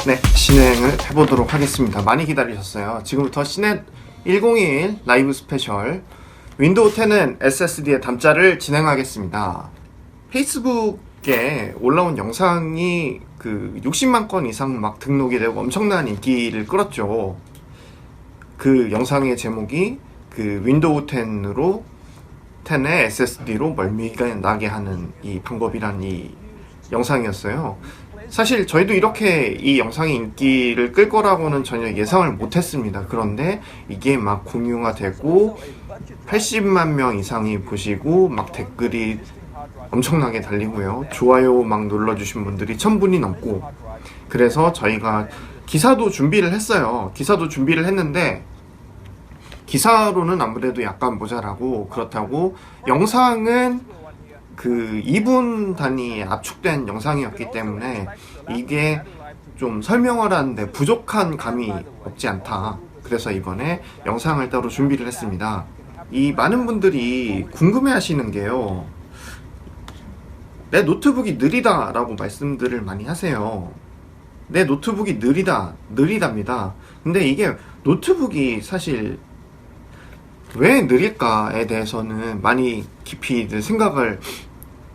네, 진행을 해보도록 하겠습니다. 많이 기다리셨어요. 지금부터 시넷 1021 라이브 스페셜 윈도우 10은 SSD에 담자를 진행하겠습니다. 페이스북에 올라온 영상이 그 60만 건 이상 막 등록이 되고 엄청난 인기를 끌었죠. 그 영상의 제목이 그 윈도우 10의 SSD로 멀미가 나게 하는 이 방법이란 이 영상이었어요. 사실 저희도 이렇게 이 영상이 인기를 끌 거라고는 전혀 예상을 못했습니다. 그런데 이게 막 공유가 되고 80만 명 이상이 보시고 막 댓글이 엄청나게 달리고요. 좋아요 막 눌러주신 분들이 1000분이 넘고, 그래서 저희가 기사도 준비를 했어요. 기사도 준비를 했는데 기사로는 아무래도 약간 모자라고, 그렇다고 영상은 그 2분 단위에 압축된 영상이었기 때문에 이게 좀 설명을 하는데 부족한 감이 없지 않다. 그래서 이번에 영상을 따로 준비를 했습니다. 이 많은 분들이 궁금해 하시는 게요, 내 노트북이 느리다 라고 말씀들을 많이 하세요. 내 노트북이 느리답니다. 근데 이게 노트북이 사실 왜 느릴까에 대해서는 많이 깊이 생각을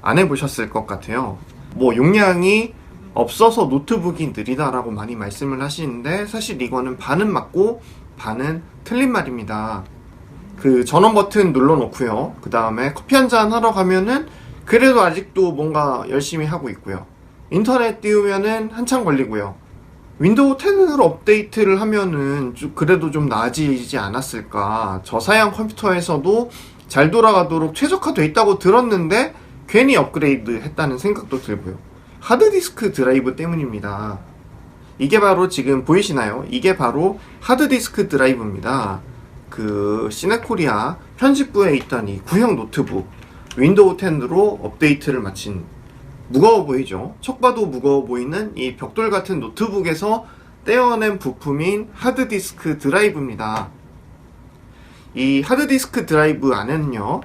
안 해보셨을 것 같아요. 뭐 용량이 없어서 노트북이 느리다라고 많이 말씀을 하시는데, 사실 이거는 반은 맞고 반은 틀린 말입니다. 그 전원 버튼 눌러놓고요, 그 다음에 커피 한잔 하러 가면은 그래도 아직도 뭔가 열심히 하고 있고요. 인터넷 띄우면은 한참 걸리고요. 윈도우 10으로 업데이트를 하면은 그래도 좀 나아지지 않았을까. 저사양 컴퓨터에서도 잘 돌아가도록 최적화되어 있다고 들었는데 괜히 업그레이드 했다는 생각도 들고요. 하드디스크 드라이브 때문입니다. 이게 바로 지금 보이시나요? 이게 바로 하드디스크 드라이브입니다. 그 시네코리아 편집부에 있던 이 구형 노트북 윈도우 10으로 업데이트를 마친, 무거워 보이죠? 척 봐도 무거워 보이는 이 벽돌 같은 노트북에서 떼어낸 부품인 하드디스크 드라이브입니다. 이 하드디스크 드라이브 안에는요,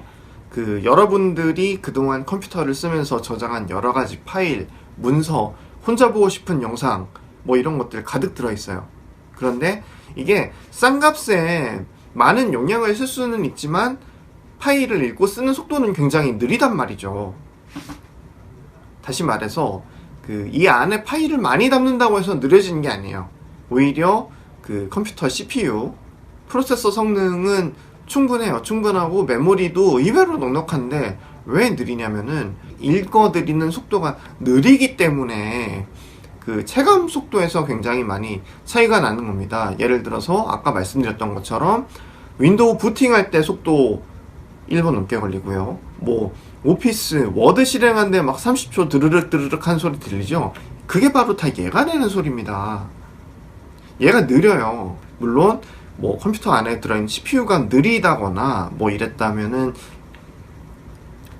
그 여러분들이 그동안 컴퓨터를 쓰면서 저장한 여러가지 파일, 문서, 혼자 보고 싶은 영상, 뭐 이런 것들 가득 들어있어요. 그런데 이게 싼 값에 많은 용량을 쓸 수는 있지만 파일을 읽고 쓰는 속도는 굉장히 느리단 말이죠. 다시 말해서 그 이 안에 파일을 많이 담는다고 해서 느려지는 게 아니에요. 오히려 그 컴퓨터 CPU, 프로세서 성능은 충분하고 메모리도 의외로 넉넉한데 왜 느리냐면은 읽어드리는 속도가 느리기 때문에 그 체감 속도에서 굉장히 많이 차이가 나는 겁니다. 예를 들어서 아까 말씀드렸던 것처럼 윈도우 부팅할 때 속도 1분 넘게 걸리고요. 뭐 오피스, 워드 실행하는데 막 30초 드르륵 하는 소리 들리죠? 그게 바로 다 얘가 내는 소리입니다. 얘가 느려요. 물론 뭐 컴퓨터 안에 들어있는 CPU가 느리다거나 뭐 이랬다면은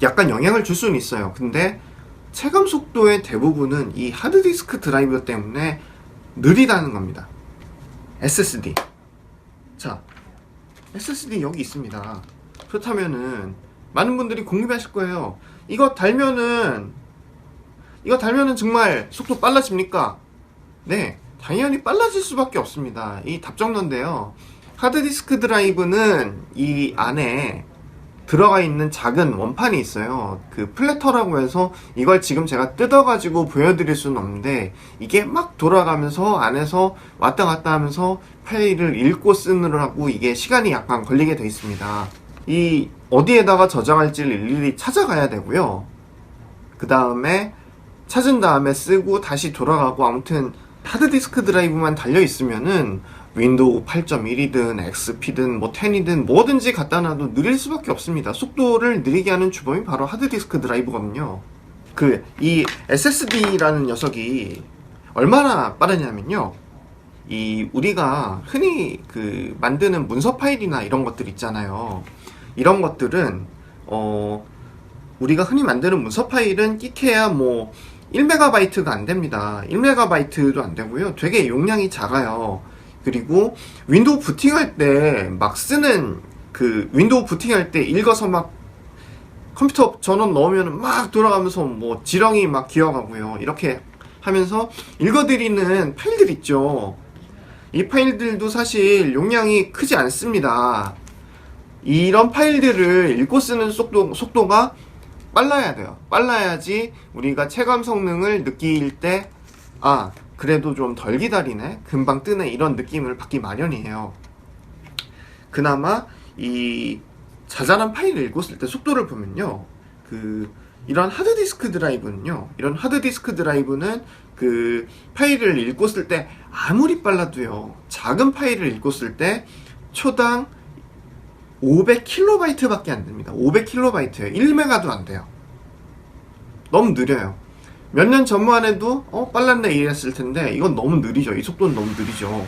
약간 영향을 줄 수는 있어요. 근데 체감 속도의 대부분은 이 하드디스크 드라이브 때문에 느리다는 겁니다. SSD. 자, SSD 여기 있습니다. 그렇다면은 많은 분들이 궁금해하실 거예요. 이거 달면은 정말 속도 빨라집니까? 네, 당연히 빨라질 수밖에 없습니다. 이 답정너인데요, 하드디스크 드라이브는 이 안에 들어가 있는 작은 원판이 있어요. 그 플래터라고 해서 이걸 지금 제가 뜯어가지고 보여드릴 수는 없는데, 이게 막 돌아가면서 안에서 왔다 갔다 하면서 파일을 읽고 쓰느라고 이게 시간이 약간 걸리게 되어 있습니다. 이 어디에다가 저장할지를 일일이 찾아가야 되고요. 그 다음에 찾은 다음에 쓰고 다시 돌아가고, 아무튼 하드디스크 드라이브만 달려 있으면은 윈도우 8.1이든 XP든 뭐 10이든 뭐든지 갖다 놔도 느릴 수밖에 없습니다. 속도를 느리게 하는 주범이 바로 하드디스크 드라이브거든요. 이 SSD라는 녀석이 얼마나 빠르냐면요, 이 우리가 흔히 그 만드는 문서 파일이나 이런 것들 있잖아요. 이런 것들은 우리가 흔히 만드는 문서 파일은 끼케야 뭐 1MB가 안 됩니다. 1MB도 안 되고요. 되게 용량이 작아요. 그리고 윈도우 부팅할 때 막 쓰는 그 윈도우 부팅할 때 읽어서 막 컴퓨터 전원 넣으면 막 돌아가면서 뭐 지렁이 막 기어가고요. 이렇게 하면서 읽어드리는 파일들 있죠. 이 파일들도 사실 용량이 크지 않습니다. 이런 파일들을 읽고 쓰는 속도가 빨라야 돼요. 빨라야지 우리가 체감 성능을 느낄 때 그래도 좀 덜 기다리네, 금방 뜨네, 이런 느낌을 받기 마련이에요. 그나마 이 자잘한 파일을 읽었을 때 속도를 보면요, 이런 하드디스크 드라이브는 그 파일을 읽었을 때 아무리 빨라도요, 작은 파일을 읽었을 때 초당 500KB 밖에 안 됩니다. 500KB예요. 1메가도 안 돼요. 너무 느려요. 몇 년 전만 해도 빨랐네 이랬을 텐데 이건 너무 느리죠. 이 속도는 너무 느리죠.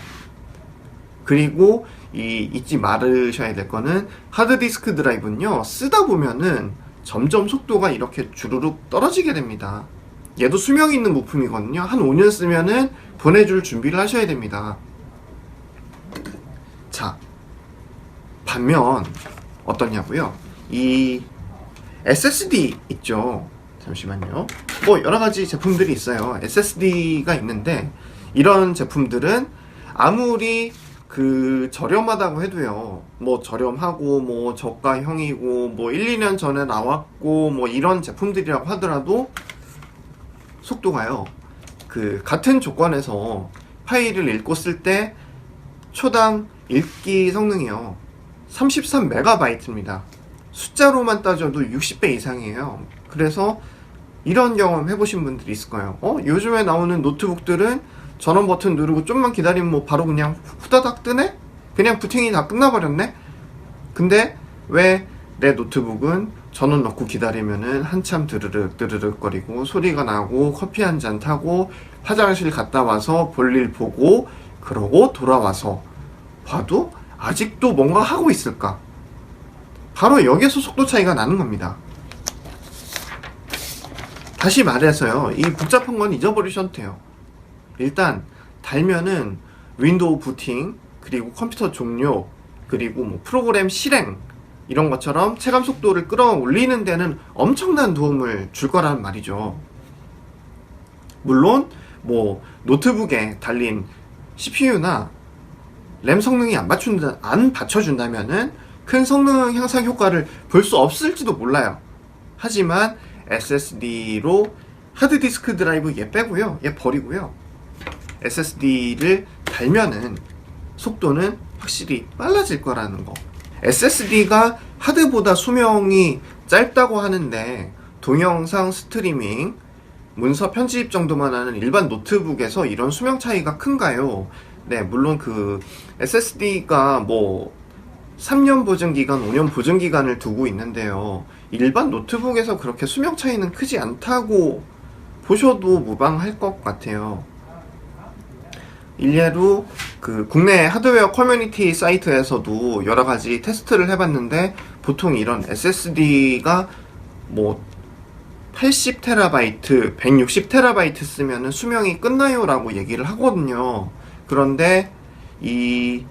그리고 잊지 말으셔야 될 거는, 하드디스크 드라이브는요, 쓰다 보면은 점점 속도가 이렇게 주르륵 떨어지게 됩니다. 얘도 수명이 있는 부품이거든요. 한 5년 쓰면은 보내줄 준비를 하셔야 됩니다. 자, 반면 어떠냐고요? 이 SSD 있죠. 잠시만요. 뭐 여러가지 제품들이 있어요. SSD가 있는데, 이런 제품들은 아무리 저렴하다고 해도요, 뭐 저렴하고 뭐 저가형이고 뭐 1, 2년 전에 나왔고 뭐 이런 제품들이라고 하더라도 속도가요, 같은 조건에서 파일을 읽고 쓸 때 초당 읽기 성능이요 33MB입니다. 숫자로만 따져도 60배 이상이에요. 그래서 이런 경험 해보신 분들이 있을 거예요. 요즘에 나오는 노트북들은 전원 버튼 누르고 좀만 기다리면 뭐 바로 그냥 후다닥 뜨네? 그냥 부팅이 다 끝나버렸네? 근데 왜 내 노트북은 전원 넣고 기다리면은 한참 드르륵 거리고 소리가 나고 커피 한 잔 타고 화장실 갔다 와서 볼일 보고 그러고 돌아와서 봐도 아직도 뭔가 하고 있을까? 바로 여기에서 속도 차이가 나는 겁니다. 다시 말해서요, 이 복잡한 건 잊어버리셔도 돼요. 일단 달면은 윈도우 부팅, 그리고 컴퓨터 종료, 그리고 뭐 프로그램 실행, 이런 것처럼 체감 속도를 끌어올리는 데는 엄청난 도움을 줄 거라는 말이죠. 물론 뭐 노트북에 달린 CPU나 램 성능이 안 받쳐준다면은 큰 성능 향상 효과를 볼 수 없을지도 몰라요. 하지만 SSD로 하드디스크 드라이브 얘 빼고요, 얘 버리고요, SSD를 달면은 속도는 확실히 빨라질 거라는 거. SSD가 하드보다 수명이 짧다고 하는데, 동영상 스트리밍, 문서 편집 정도만 하는 일반 노트북에서 이런 수명 차이가 큰가요? 네, 물론 SSD가 뭐 3년 보증기간, 5년 보증기간을 두고 있는데요, 일반 노트북에서 그렇게 수명 차이는 크지 않다고 보셔도 무방할 것 같아요. 일례로 국내 하드웨어 커뮤니티 사이트에서도 여러가지 테스트를 해봤는데, 보통 이런 SSD가 뭐 80TB, 160TB 쓰면은 수명이 끝나요 라고 얘기를 하거든요. 그런데 이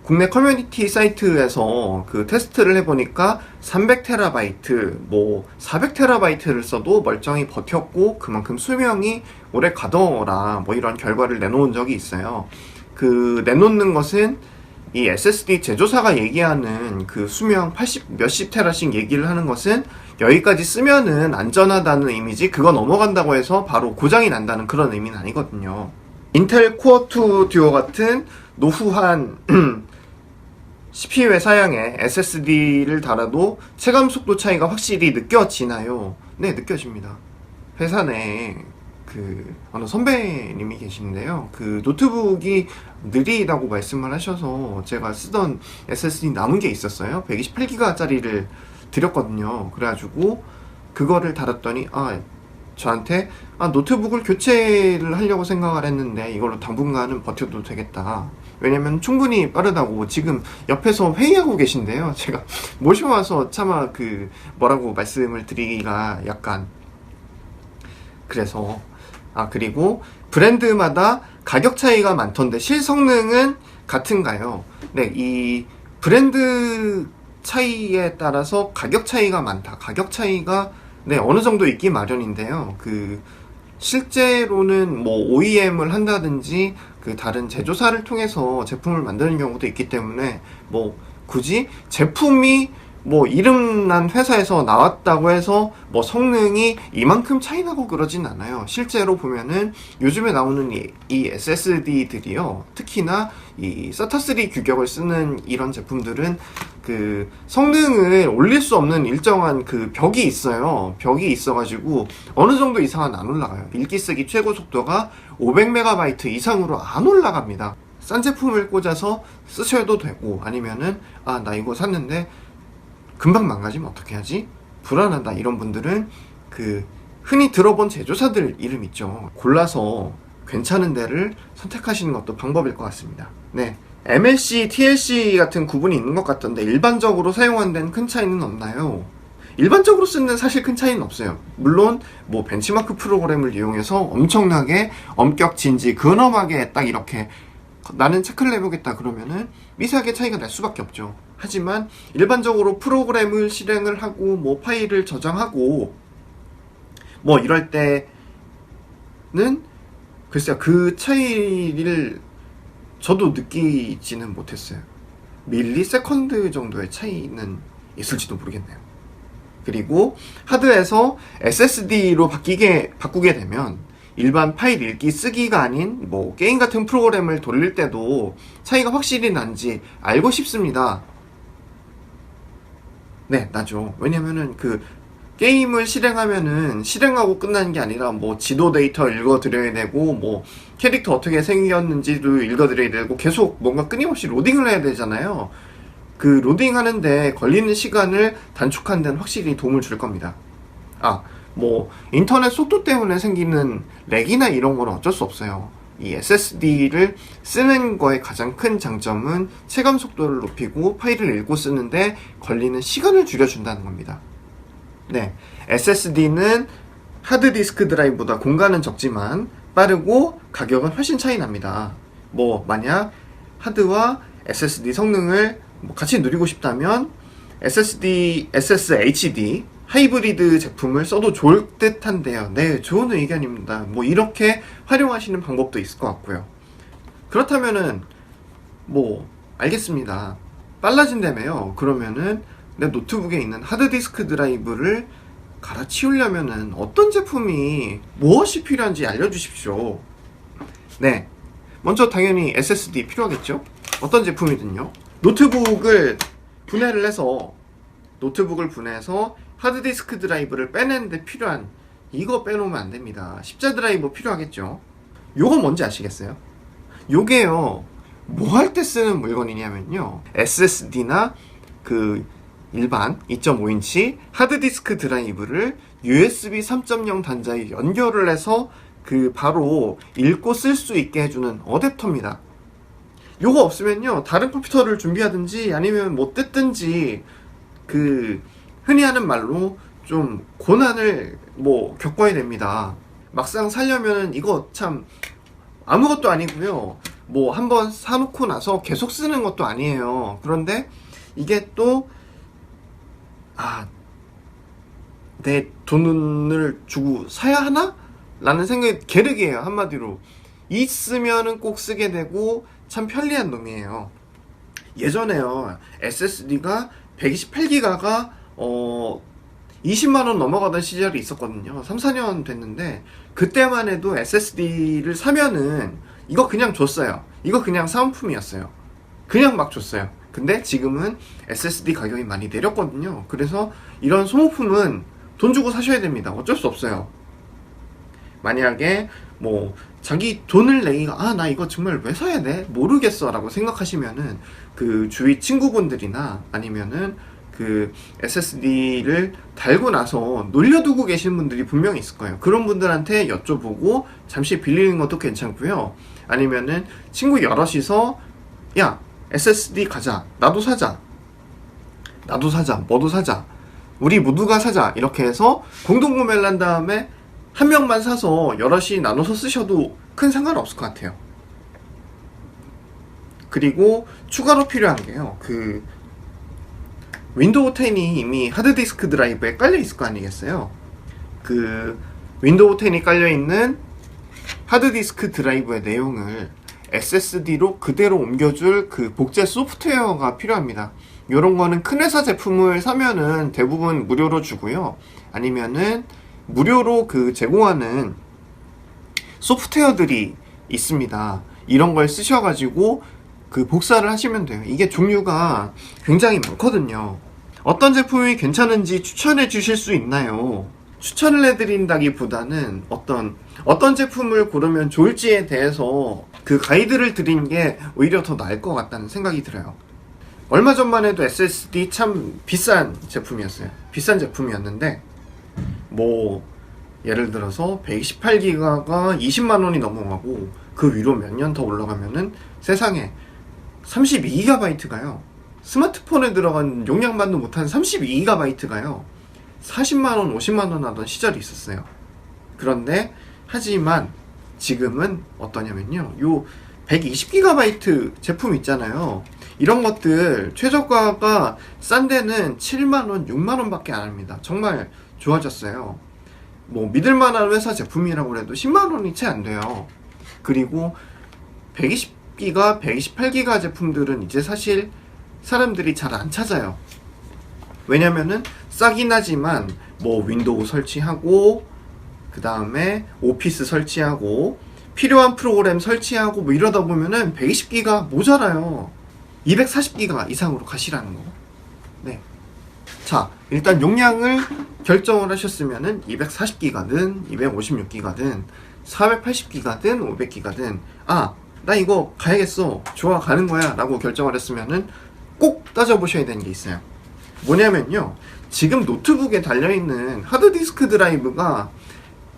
국내 커뮤니티 사이트에서 테스트를 해보니까 300TB, 뭐 400TB를 써도 멀쩡히 버텼고 그만큼 수명이 오래 가더라, 뭐 이런 결과를 내놓은 적이 있어요. 내놓는 것은 이 SSD 제조사가 얘기하는 수명 80 몇십 테라씩 얘기를 하는 것은 여기까지 쓰면은 안전하다는 의미지, 그거 넘어간다고 해서 바로 고장이 난다는 그런 의미는 아니거든요. 인텔 코어2 듀오 같은 노후한 CPU의 사양에 SSD를 달아도 체감 속도 차이가 확실히 느껴지나요? 네, 느껴집니다. 회사 내에 어느 선배님이 계시는데요, 노트북이 느리다고 말씀을 하셔서 제가 쓰던 SSD 남은 게 있었어요. 128기가짜리를 드렸거든요. 그래가지고 그거를 달았더니 저한테 노트북을 교체를 하려고 생각을 했는데 이걸로 당분간은 버텨도 되겠다, 왜냐면 충분히 빠르다고 지금 옆에서 회의하고 계신데요. 제가 모셔와서 차마 뭐라고 말씀을 드리기가 약간 그래서. 그리고 브랜드마다 가격 차이가 많던데 실성능은 같은가요? 네, 이 브랜드 차이에 따라서 가격 차이가 많다. 가격 차이가 어느 정도 있기 마련인데요. 실제로는 뭐 OEM을 한다든지 그 다른 제조사를 통해서 제품을 만드는 경우도 있기 때문에 뭐 굳이 제품이 뭐 이름난 회사에서 나왔다고 해서 뭐 성능이 이만큼 차이 나고 그러진 않아요. 실제로 보면은 요즘에 나오는 이 SSD들이요, 특히나 이 SATA3 규격을 쓰는 이런 제품들은 그 성능을 올릴 수 없는 일정한 그 벽이 있어요. 벽이 있어가지고 어느 정도 이상은 안 올라가요. 읽기 쓰기 최고 속도가 500MB 이상으로 안 올라갑니다. 싼 제품을 꽂아서 쓰셔도 되고, 아니면은 아, 나 이거 샀는데 금방 망가지면 어떻게 하지? 불안하다, 이런 분들은 그 흔히 들어본 제조사들 이름 있죠. 골라서 괜찮은 데를 선택하시는 것도 방법일 것 같습니다. 네, MLC, TLC 같은 구분이 있는 것 같던데 일반적으로 사용한 데는 큰 차이는 없나요? 일반적으로 쓰는 데는 사실 큰 차이는 없어요. 물론 뭐 벤치마크 프로그램을 이용해서 엄청나게 엄격 진지 근엄하게 딱 이렇게 나는 체크를 해보겠다 그러면은 미세하게 차이가 날 수밖에 없죠. 하지만 일반적으로 프로그램을 실행을 하고 뭐 파일을 저장하고 뭐 이럴 때는 글쎄요, 그 차이를 저도 느끼지는 못했어요. 밀리세컨드 정도의 차이는 있을지도 모르겠네요. 그리고 하드에서 SSD로 바꾸게 되면 일반 파일 읽기 쓰기가 아닌 뭐 게임 같은 프로그램을 돌릴 때도 차이가 확실히 난지 알고 싶습니다. 네, 나죠. 왜냐면은 그 게임을 실행하면은 실행하고 끝나는 게 아니라 뭐 지도 데이터 읽어드려야 되고 뭐 캐릭터 어떻게 생겼는지도 읽어드려야 되고 계속 뭔가 끊임없이 로딩을 해야 되잖아요. 그 로딩하는데 걸리는 시간을 단축하는 데는 확실히 도움을 줄 겁니다. 아, 뭐 인터넷 속도 때문에 생기는 렉이나 이런 건 어쩔 수 없어요. 이 SSD를 쓰는 거의 가장 큰 장점은 체감 속도를 높이고 파일을 읽고 쓰는데 걸리는 시간을 줄여준다는 겁니다. 네, SSD는 하드디스크 드라이브보다 공간은 적지만 빠르고 가격은 훨씬 차이 납니다. 뭐 만약 하드와 SSD 성능을 뭐 같이 누리고 싶다면 SSHD 하이브리드 제품을 써도 좋을 듯 한데요. 네, 좋은 의견입니다. 뭐 이렇게 활용하시는 방법도 있을 것 같고요. 그렇다면은 뭐 알겠습니다. 빨라진다며요. 그러면은 내 노트북에 있는 하드디스크 드라이브를 갈아치우려면은 어떤 제품이 무엇이 필요한지 알려주십시오. 네, 먼저 당연히 SSD 필요하겠죠. 어떤 제품이든요. 노트북을 분해해서 하드디스크 드라이브를 빼내는데 필요한, 이거 빼놓으면 안 됩니다. 십자 드라이브 필요하겠죠. 요거 뭔지 아시겠어요? 요게요, 뭐 할 때 쓰는 물건이냐면요, SSD나 그 일반 2.5인치 하드디스크 드라이브를 USB 3.0 단자에 연결을 해서 그 바로 읽고 쓸 수 있게 해주는 어댑터입니다. 요거 없으면요, 다른 컴퓨터를 준비하든지 아니면 뭐 뜯든지 그 흔히 하는 말로 좀 고난을 뭐 겪어야 됩니다. 막상 살려면 이거 참 아무것도 아니고요. 뭐 한번 사놓고 나서 계속 쓰는 것도 아니에요. 그런데 이게 또 내 돈을 주고 사야 하나? 라는 생각이 게르게요. 한마디로 있으면은 꼭 쓰게 되고 참 편리한 놈이에요. 예전에요, SSD가 128기가가 20만원 넘어가던 시절이 있었거든요. 3, 4년 됐는데 그때만 해도 SSD를 사면은 이거 그냥 줬어요. 이거 그냥 사은품이었어요. 그냥 막 줬어요. 근데 지금은 SSD 가격이 많이 내렸거든요. 그래서 이런 소모품은 돈 주고 사셔야 됩니다. 어쩔 수 없어요. 만약에 뭐 자기 돈을 내기가 나 이거 정말 왜 사야 돼? 모르겠어 라고 생각하시면은 그 주위 친구분들이나 아니면은 그 SSD를 달고 나서 놀려두고 계신 분들이 분명히 있을 거예요. 그런 분들한테 여쭤보고 잠시 빌리는 것도 괜찮고요. 아니면은 친구 여럿이서 야, SSD 가자, 나도 사자, 너도 사자, 우리 모두가 사자, 이렇게 해서 공동구매를 한 다음에 한 명만 사서 여럿이 나눠서 쓰셔도 큰 상관없을 것 같아요. 그리고 추가로 필요한 게요, 그 윈도우 10이 이미 하드디스크 드라이브에 깔려 있을 거 아니겠어요. 그 윈도우 10이 깔려있는 하드디스크 드라이브의 내용을 SSD로 그대로 옮겨줄 그 복제 소프트웨어가 필요합니다. 이런 거는 큰 회사 제품을 사면은 대부분 무료로 주고요. 아니면은 무료로 그 제공하는 소프트웨어들이 있습니다. 이런 걸 쓰셔가지고 그 복사를 하시면 돼요. 이게 종류가 굉장히 많거든요. 어떤 제품이 괜찮은지 추천해 주실 수 있나요? 추천을 해드린다기보다는 어떤 제품을 고르면 좋을지에 대해서 그 가이드를 드리는 게 오히려 더 나을 것 같다는 생각이 들어요. 얼마 전만 해도 SSD 참 비싼 제품이었어요. 비싼 제품이었는데 뭐 예를 들어서 128기가가 20만원이 넘어가고 그 위로 몇 년 더 올라가면은 세상에 32GB가요. 스마트폰에 들어간 용량만도 못한 32GB가요. 40만원, 50만원 하던 시절이 있었어요. 그런데 하지만 지금은 어떠냐면요, 요 120GB 제품 있잖아요. 이런 것들 최저가가 싼 데는 7만원, 6만원 밖에 안 합니다. 정말 좋아졌어요. 뭐 믿을만한 회사 제품이라고 해도 10만원이 채 안 돼요. 그리고 120기가, 128기가 제품들은 이제 사실 사람들이 잘 안 찾아요. 왜냐면은 싸긴 하지만 뭐 윈도우 설치하고 그 다음에 오피스 설치하고 필요한 프로그램 설치하고 뭐 이러다 보면은 120기가 모자라요. 240기가 이상으로 가시라는 거. 네. 자, 일단 용량을 결정을 하셨으면은 240기가든 256기가든 480기가든 500기가든 나 이거 가야겠어, 좋아, 가는 거야 라고 결정을 했으면은 꼭 따져보셔야 되는 게 있어요. 뭐냐면요, 지금 노트북에 달려있는 하드디스크 드라이브가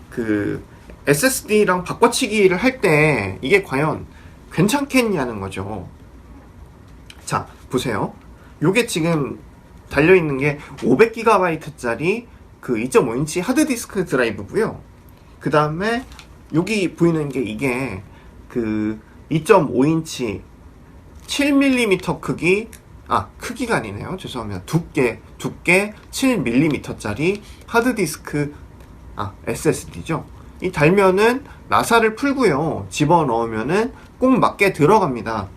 그 SSD랑 바꿔치기를 할 때 이게 과연 괜찮겠냐는 거죠. 자, 보세요. 요게 지금 달려있는 게 500GB짜리 그 2.5인치 하드디스크 드라이브고요. 그 다음에 여기 보이는 게 이게 그 2.5인치 7mm 크기가 아니네요. 죄송합니다. 두께 7mm짜리 하드디스크 SSD죠. 이 달면은 나사를 풀고요, 집어넣으면은 꼭 맞게 들어갑니다.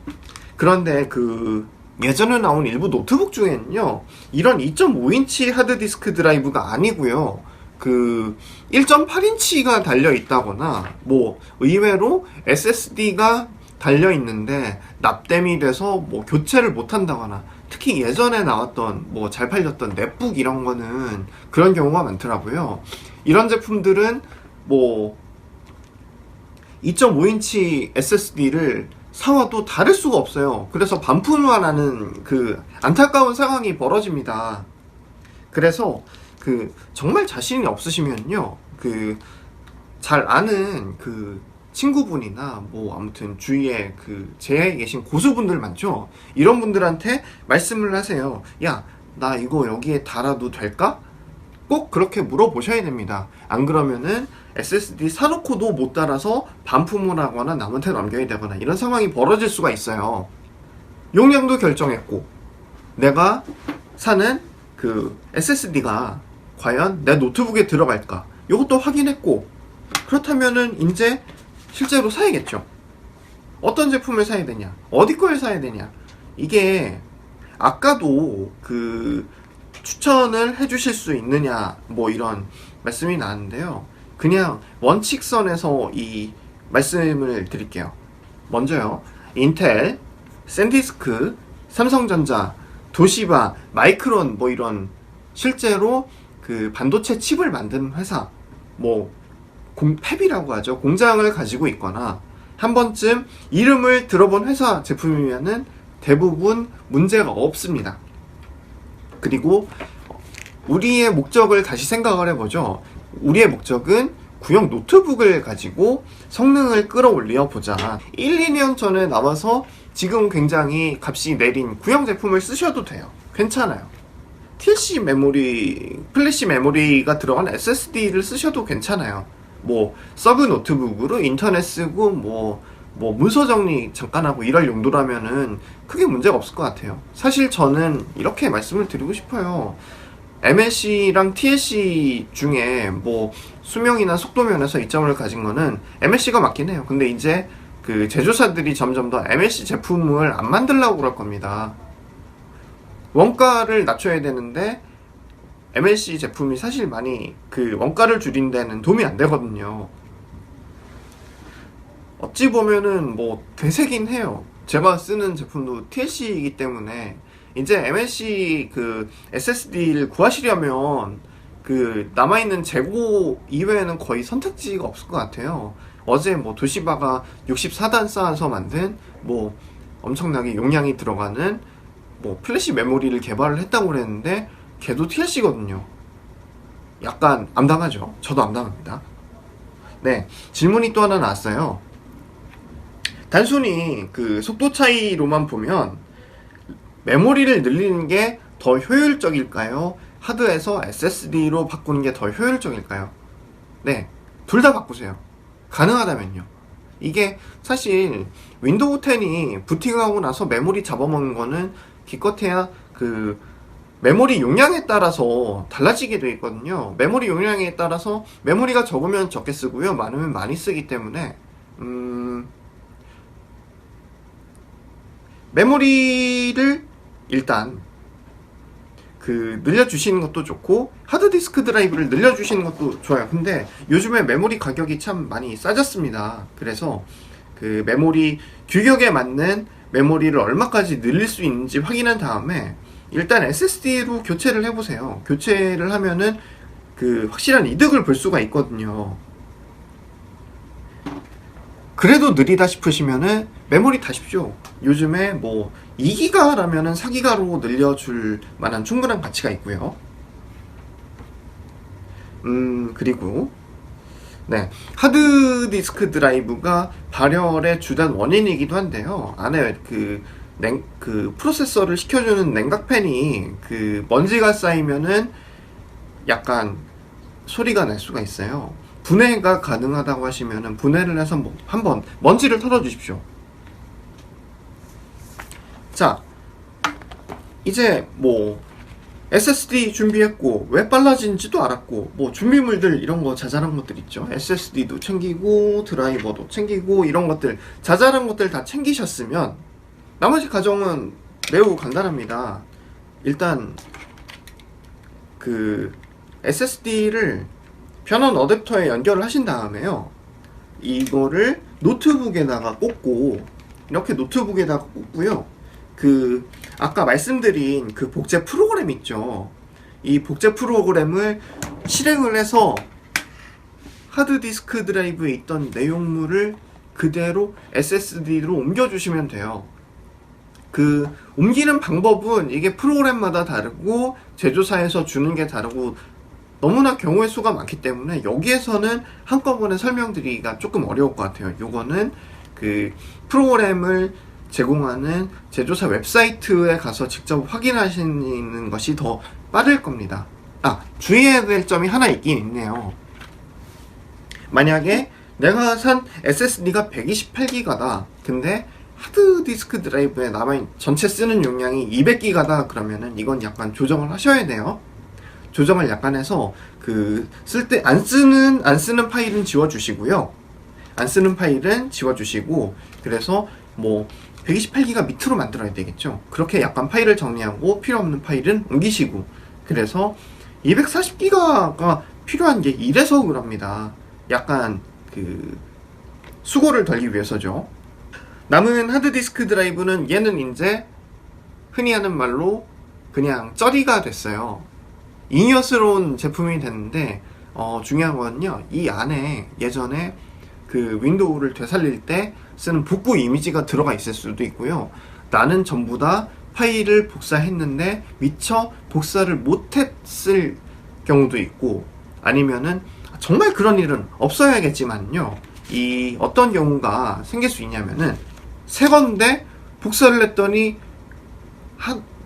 그런데 그 예전에 나온 일부 노트북 중에는요, 이런 2.5인치 하드디스크 드라이브가 아니고요, 그 1.8인치가 달려 있다거나 뭐 의외로 SSD가 달려 있는데 납땜이 돼서 뭐 교체를 못 한다거나, 특히 예전에 나왔던 뭐 잘 팔렸던 넷북 이런 거는 그런 경우가 많더라고요. 이런 제품들은 뭐 2.5인치 SSD를 사와도 다를 수가 없어요. 그래서 반품화라는 그 안타까운 상황이 벌어집니다. 그래서 그 정말 자신이 없으시면요, 그 잘 아는 그 친구분이나 뭐 아무튼 주위에 그 제야에 계신 고수분들 많죠. 이런 분들한테 말씀을 하세요. 야, 나 이거 여기에 달아도 될까? 꼭 그렇게 물어보셔야 됩니다. 안 그러면은 SSD 사놓고도 못 달아서 반품을 하거나 남한테 넘겨야 되거나 이런 상황이 벌어질 수가 있어요. 용량도 결정했고, 내가 사는 그 SSD가 과연 내 노트북에 들어갈까, 이것도 확인했고, 그렇다면은 이제 실제로 사야겠죠. 어떤 제품을 사야 되냐, 어디 걸 사야 되냐. 이게 아까도 그 추천을 해주실 수 있느냐 뭐 이런 말씀이 나왔는데요, 그냥 원칙선에서 이 말씀을 드릴게요. 먼저요, 인텔, 샌디스크, 삼성전자, 도시바, 마이크론 뭐 이런 실제로 그 반도체 칩을 만드는 회사, 뭐 팹이라고 하죠, 공장을 가지고 있거나 한 번쯤 이름을 들어본 회사 제품이면은 대부분 문제가 없습니다. 그리고 우리의 목적을 다시 생각을 해보죠. 우리의 목적은 구형 노트북을 가지고 성능을 끌어올려 보자. 1, 2년 전에 나와서 지금 굉장히 값이 내린 구형 제품을 쓰셔도 돼요. 괜찮아요. TLC 메모리, 플래시 메모리가 들어간 SSD를 쓰셔도 괜찮아요. 뭐 서브 노트북으로 인터넷 쓰고 뭐 문서 정리 잠깐 하고 이럴 용도라면은 크게 문제가 없을 것 같아요. 사실 저는 이렇게 말씀을 드리고 싶어요. MLC랑 TLC 중에 뭐 수명이나 속도 면에서 이점을 가진 거는 MLC가 맞긴 해요. 근데 이제 그 제조사들이 점점 더 MLC 제품을 안 만들려고 그럴 겁니다. 원가를 낮춰야 되는데 MLC 제품이 사실 많이 그 원가를 줄인 데는 도움이 안 되거든요. 어찌 보면은 뭐 대세긴 해요. 제가 쓰는 제품도 TLC이기 때문에 이제 MLC 그 SSD를 구하시려면 그 남아있는 재고 이외에는 거의 선택지가 없을 것 같아요. 어제 뭐 도시바가 64단 쌓아서 만든 뭐 엄청나게 용량이 들어가는 뭐 플래시 메모리를 개발을 했다고 그랬는데 걔도 TLC거든요. 약간 암담하죠. 저도 암담합니다. 네, 질문이 또 하나 나왔어요. 단순히 그 속도 차이로만 보면 메모리를 늘리는 게 더 효율적일까요? 하드에서 SSD로 바꾸는 게 더 효율적일까요? 네, 둘 다 바꾸세요. 가능하다면요. 이게 사실 윈도우 10이 부팅하고 나서 메모리 잡아먹는 거는 기껏해야 그 메모리 용량에 따라서 달라지게 되어 있거든요. 메모리 용량에 따라서 메모리가 적으면 적게 쓰고요, 많으면 많이 쓰기 때문에 메모리를 일단 그 늘려주시는 것도 좋고 하드디스크 드라이브를 늘려주시는 것도 좋아요. 근데 요즘에 메모리 가격이 참 많이 싸졌습니다. 그래서 그 메모리 규격에 맞는 메모리를 얼마까지 늘릴 수 있는지 확인한 다음에 일단 SSD로 교체를 해보세요. 교체를 하면은 그 확실한 이득을 볼 수가 있거든요. 그래도 느리다 싶으시면은 메모리 다십시오. 요즘에 뭐 2기가라면은 4기가로 늘려줄 만한 충분한 가치가 있고요. 그리고 네, 하드디스크 드라이브가 발열의 주된 원인이기도 한데요. 안에 그 프로세서를 식혀주는 냉각팬이 그 먼지가 쌓이면은 약간 소리가 날 수가 있어요. 분해가 가능하다고 하시면은 분해를 해서 뭐 한번 먼지를 털어주십시오. 자, 이제 뭐 SSD 준비했고 왜 빨라진지도 알았고 뭐 준비물들 이런 거 자잘한 것들 있죠. SSD도 챙기고 드라이버도 챙기고 이런 것들 자잘한 것들 다 챙기셨으면 나머지 과정은 매우 간단합니다. 일단 그 SSD를 변원 어댑터에 연결을 하신 다음에요, 이거를 노트북에다가 꽂고 이렇게 노트북에다가 꽂고요, 그 아까 말씀드린 그 복제 프로그램 있죠. 이 복제 프로그램을 실행을 해서 하드디스크 드라이브에 있던 내용물을 그대로 SSD로 옮겨주시면 돼요. 그 옮기는 방법은 이게 프로그램마다 다르고 제조사에서 주는 게 다르고 너무나 경우의 수가 많기 때문에 여기에서는 한꺼번에 설명드리기가 조금 어려울 것 같아요. 요거는 그 프로그램을 제공하는 제조사 웹사이트에 가서 직접 확인하시는 것이 더 빠를 겁니다. 주의해야 될 점이 하나 있긴 있네요. 만약에 내가 산 SSD가 128기가다. 근데 하드디스크 드라이브에 전체 쓰는 용량이 200기가다. 그러면은 이건 약간 조정을 하셔야 돼요. 조정을 약간 해서 그 안 쓰는 파일은 지워주시고요. 안 쓰는 파일은 지워주시고, 그래서 뭐 128기가 밑으로 만들어야 되겠죠. 그렇게 약간 파일을 정리하고 필요 없는 파일은 옮기시고, 그래서 240기가가 필요한 게 이래서 그럽니다. 약간 그 수고를 덜기 위해서죠. 남은 하드디스크 드라이브는 얘는 이제 흔히 하는 말로 그냥 쩌리가 됐어요. 잉여스러운 제품이 됐는데 중요한 건요, 이 안에 예전에 그 윈도우를 되살릴 때 쓰는 복구 이미지가 들어가 있을 수도 있고요. 나는 전부 다 파일을 복사했는데 미처 복사를 못했을 경우도 있고, 아니면은 정말 그런 일은 없어야겠지만요, 이 어떤 경우가 생길 수 있냐면은 새 건데 복사를 했더니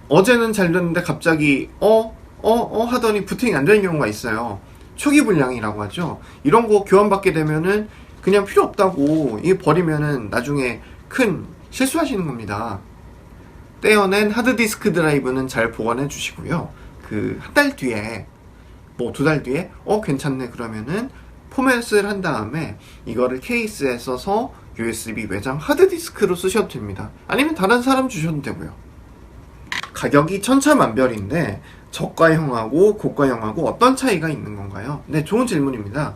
어제는 잘 됐는데 갑자기 하더니 부팅이 안 되는 경우가 있어요. 초기 불량이라고 하죠. 이런 거 교환받게 되면은 그냥 필요 없다고 이게 버리면은 나중에 큰 실수하시는 겁니다. 떼어낸 하드디스크 드라이브는 잘 보관해 주시고요. 그 한 달 뒤에 뭐 2달 뒤에 괜찮네 그러면은 포맷을 한 다음에 이거를 케이스에 써서 USB 외장 하드디스크로 쓰셔도 됩니다. 아니면 다른 사람 주셔도 되고요. 가격이 천차만별인데 저가형하고 고가형하고 어떤 차이가 있는 건가요? 네, 좋은 질문입니다.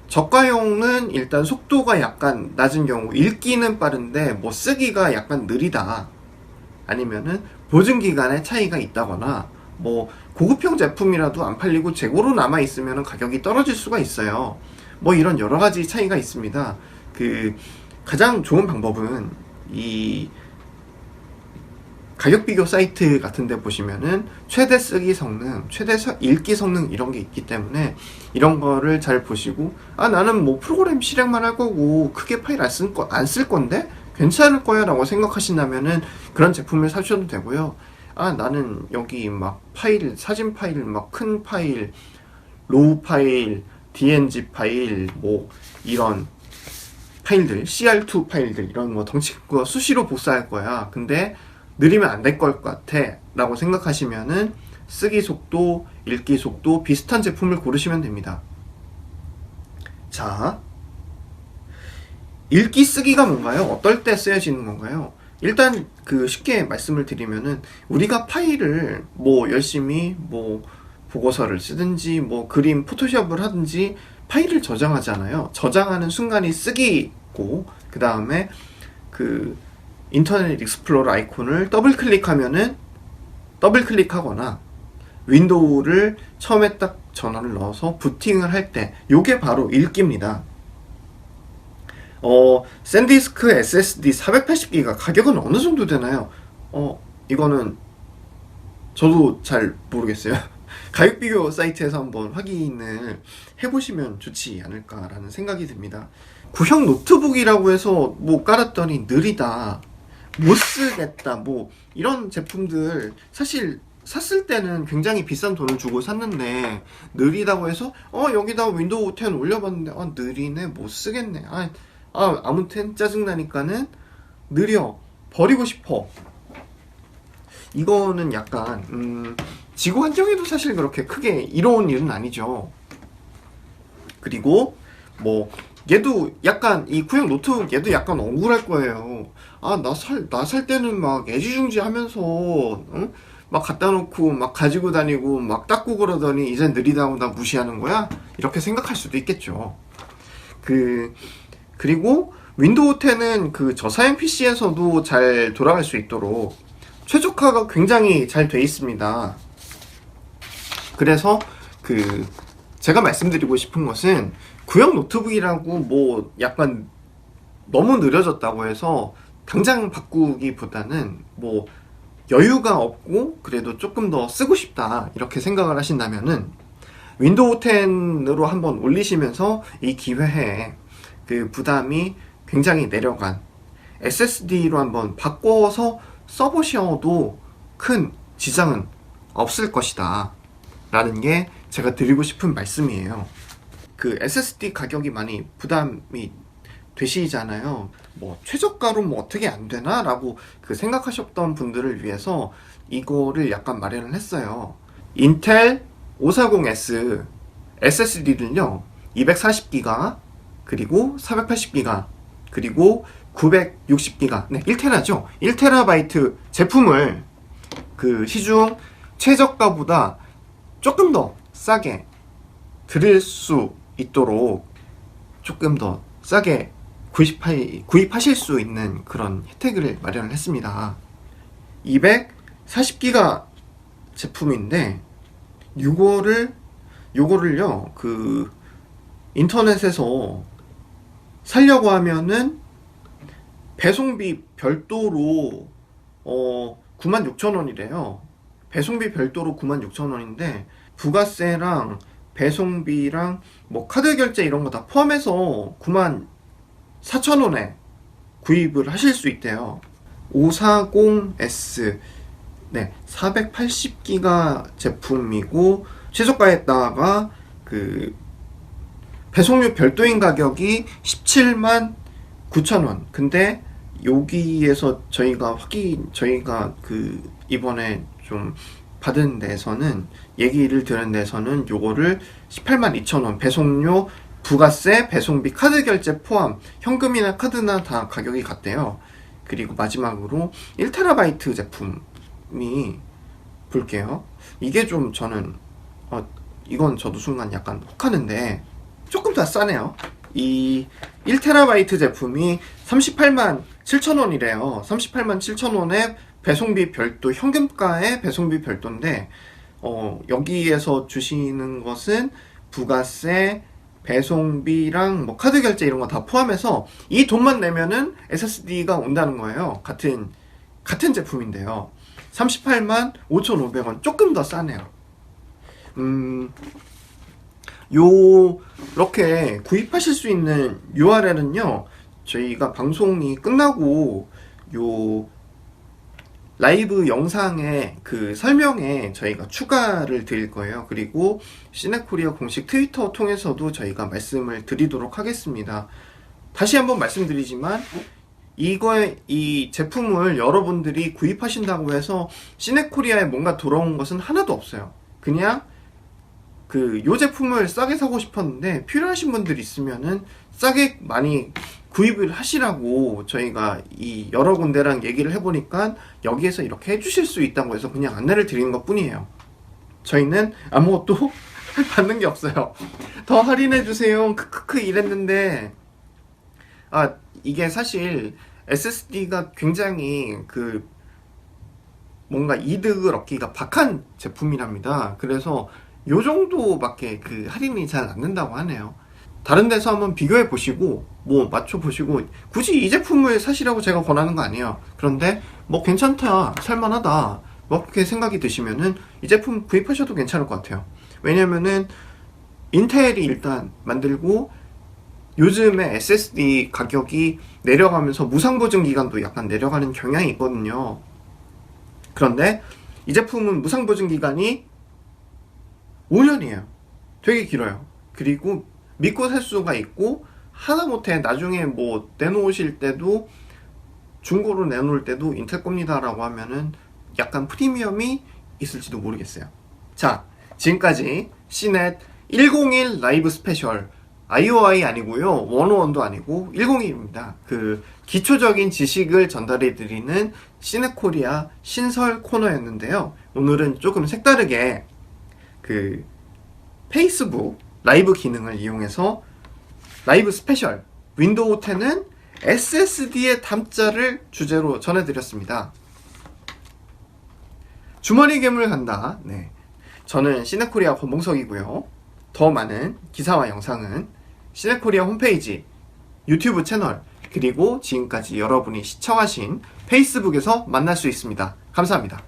저가형은 일단 속도가 약간 낮은 경우 읽기는 빠른데 뭐 쓰기가 약간 느리다, 아니면은 보증기간에 차이가 있다거나, 뭐 고급형 제품이라도 안 팔리고 재고로 남아 있으면 가격이 떨어질 수가 있어요. 뭐 이런 여러 가지 차이가 있습니다. 가장 좋은 방법은 이 가격 비교 사이트 같은 데 보시면은 최대 쓰기 성능, 최대 읽기 성능 이런 게 있기 때문에 이런 거를 잘 보시고, 나는 뭐 프로그램 실행만 할 거고 크게 파일 안 쓸 건데 괜찮을 거야 라고 생각하신다면은 그런 제품을 사셔도 되고요. 나는 여기 막 파일, 사진 파일, 막 큰 파일, 로우 파일, DNG 파일, 뭐 이런 파일들, CR2 파일들, 이런 뭐 덩치 큰 거 수시로 복사할 거야. 근데 느리면 안 될 것 같아 라고 생각하시면은 쓰기 속도, 읽기 속도 비슷한 제품을 고르시면 됩니다. 자, 읽기 쓰기가 뭔가요? 어떨 때 쓰여지는 건가요? 일단 쉽게 말씀을 드리면은 우리가 파일을 뭐 열심히 뭐 보고서를 쓰든지 뭐 그림 포토샵을 하든지 파일을 저장하잖아요. 저장하는 순간이 쓰기고, 그 다음에 인터넷 익스플로러 아이콘을 더블 클릭하거나 윈도우를 처음에 딱 전원을 넣어서 부팅을 할 때, 요게 바로 읽기입니다. 샌디스크 SSD 480기가 가격은 어느 정도 되나요? 이거는 저도 잘 모르겠어요. 가격 비교 사이트에서 한번 확인을 해보시면 좋지 않을까라는 생각이 듭니다. 구형 노트북이라고 해서 뭐 깔았더니 느리다, 못 쓰겠다, 뭐 이런 제품들 사실 샀을 때는 굉장히 비싼 돈을 주고 샀는데, 느리다고 해서 여기다 윈도우 10 올려봤는데 느리네, 못 쓰겠네, 아무튼 짜증나니까는 느려, 버리고 싶어. 이거는 약간 지구 환경에도 사실 그렇게 크게 이로운 일은 아니죠. 그리고 뭐 얘도 약간, 이 구형 노트북 얘도 약간 억울할 거예요. 나 살 때는 막 애지중지 하면서 막 갖다 놓고 막 가지고 다니고 막 닦고 그러더니 이제 느리다고 나 무시하는 거야? 이렇게 생각할 수도 있겠죠. 그리고 윈도우 10은 저사양 PC에서도 잘 돌아갈 수 있도록 최적화가 굉장히 잘 돼 있습니다. 그래서 제가 말씀드리고 싶은 것은, 구형 노트북이라고 뭐 약간 너무 느려졌다고 해서 당장 바꾸기보다는 뭐 여유가 없고 그래도 조금 더 쓰고 싶다 이렇게 생각을 하신다면은 윈도우 10으로 한번 올리시면서 이 기회에 부담이 굉장히 내려간 SSD로 한번 바꿔서 써보셔도 큰 지장은 없을 것이다 라는 게 제가 드리고 싶은 말씀이에요. SSD 가격이 많이 부담이 되시잖아요. 뭐 최저가로 뭐 어떻게 안 되나 라고 생각하셨던 분들을 위해서 이거를 약간 마련을 했어요. 인텔 540S SSD를요 240기가, 그리고 480기가, 그리고 960기가, 네 1테라죠. 1테라바이트 제품을 시중 최저가보다 조금 더 싸게 드릴 수 있도록 조금 더 싸게 구입하실 수 있는 그런 혜택을 마련을 했습니다. 240기가 제품인데 요거를요 인터넷에서 살려고 하면은 배송비 별도로 96,000원이래요. 배송비 별도로 96,000원인데 부가세랑 배송비랑 뭐 카드 결제 이런 거 다 포함해서 94,000원에 구입을 하실 수 있대요. 540S 네 480기가 제품이고, 최저가에다가 배송료 별도인 가격이 179,000원. 근데 여기에서 저희가 이번에 좀 받은 데서는, 얘기를 들은 데서는 요거를 182,000원, 배송료 부가세, 배송비, 카드 결제 포함, 현금이나 카드나 다 가격이 같대요. 그리고 마지막으로 1TB 제품이 볼게요. 이게 좀 저는 이건 저도 순간 약간 혹하는데 조금 더 싸네요. 이 1TB 제품이 38만 7천원이래요. 38만 7천원에 배송비 별도, 현금가에 배송비 별도인데 여기에서 주시는 것은 부가세, 배송비랑 뭐 카드 결제 이런 거 다 포함해서 이 돈만 내면은 SSD가 온다는 거예요. 같은 제품인데요. 38만 5,500원, 조금 더 싸네요. 이렇게 구입하실 수 있는 URL은요, 저희가 방송이 끝나고 요 라이브 영상에 그 설명에 저희가 추가를 드릴 거예요. 그리고 시네코리아 공식 트위터 통해서도 저희가 말씀을 드리도록 하겠습니다. 다시 한번 말씀드리지만 이 제품을 여러분들이 구입하신다고 해서 시네코리아에 뭔가 돌아온 것은 하나도 없어요. 그냥 요 제품을 싸게 사고 싶었는데 필요하신 분들 있으면은 싸게 많이 구입을 하시라고 저희가 이 여러 군데랑 얘기를 해보니까 여기에서 이렇게 해주실 수 있다고 해서 그냥 안내를 드리는 것 뿐이에요. 저희는 아무것도 받는 게 없어요. 더 할인해주세요 크크크 이랬는데 이게 사실 SSD가 굉장히 뭔가 이득을 얻기가 박한 제품이랍니다. 그래서 요 정도밖에 할인이 잘 안 된다고 하네요. 다른 데서 한번 비교해 보시고 뭐 맞춰 보시고, 굳이 이 제품을 사시라고 제가 권하는 거 아니에요. 그런데 뭐 괜찮다, 살만하다 뭐 그렇게 생각이 드시면은 이 제품 구입하셔도 괜찮을 것 같아요. 왜냐면은 인텔이 일단 만들고 요즘에 SSD 가격이 내려가면서 무상보증 기간도 약간 내려가는 경향이 있거든요. 그런데 이 제품은 무상보증 기간이 5년이에요. 되게 길어요. 그리고 믿고 살 수가 있고, 하다못해 나중에 뭐 내놓으실 때도, 중고로 내놓을 때도 인텔 겁니다 라고 하면은 약간 프리미엄이 있을지도 모르겠어요. 자, 지금까지 시넷 101 라이브 스페셜, IOI 아니고요, 101도 아니고 101입니다. 기초적인 지식을 전달해 드리는 시넷코리아 신설 코너였는데요. 오늘은 조금 색다르게 페이스북 라이브 기능을 이용해서 라이브 스페셜 윈도우 10은 SSD에 담자를 주제로 전해드렸습니다. 주머니 괴물 간다. 네, 저는 시네코리아 권봉석이고요. 더 많은 기사와 영상은 시네코리아 홈페이지, 유튜브 채널, 그리고 지금까지 여러분이 시청하신 페이스북에서 만날 수 있습니다. 감사합니다.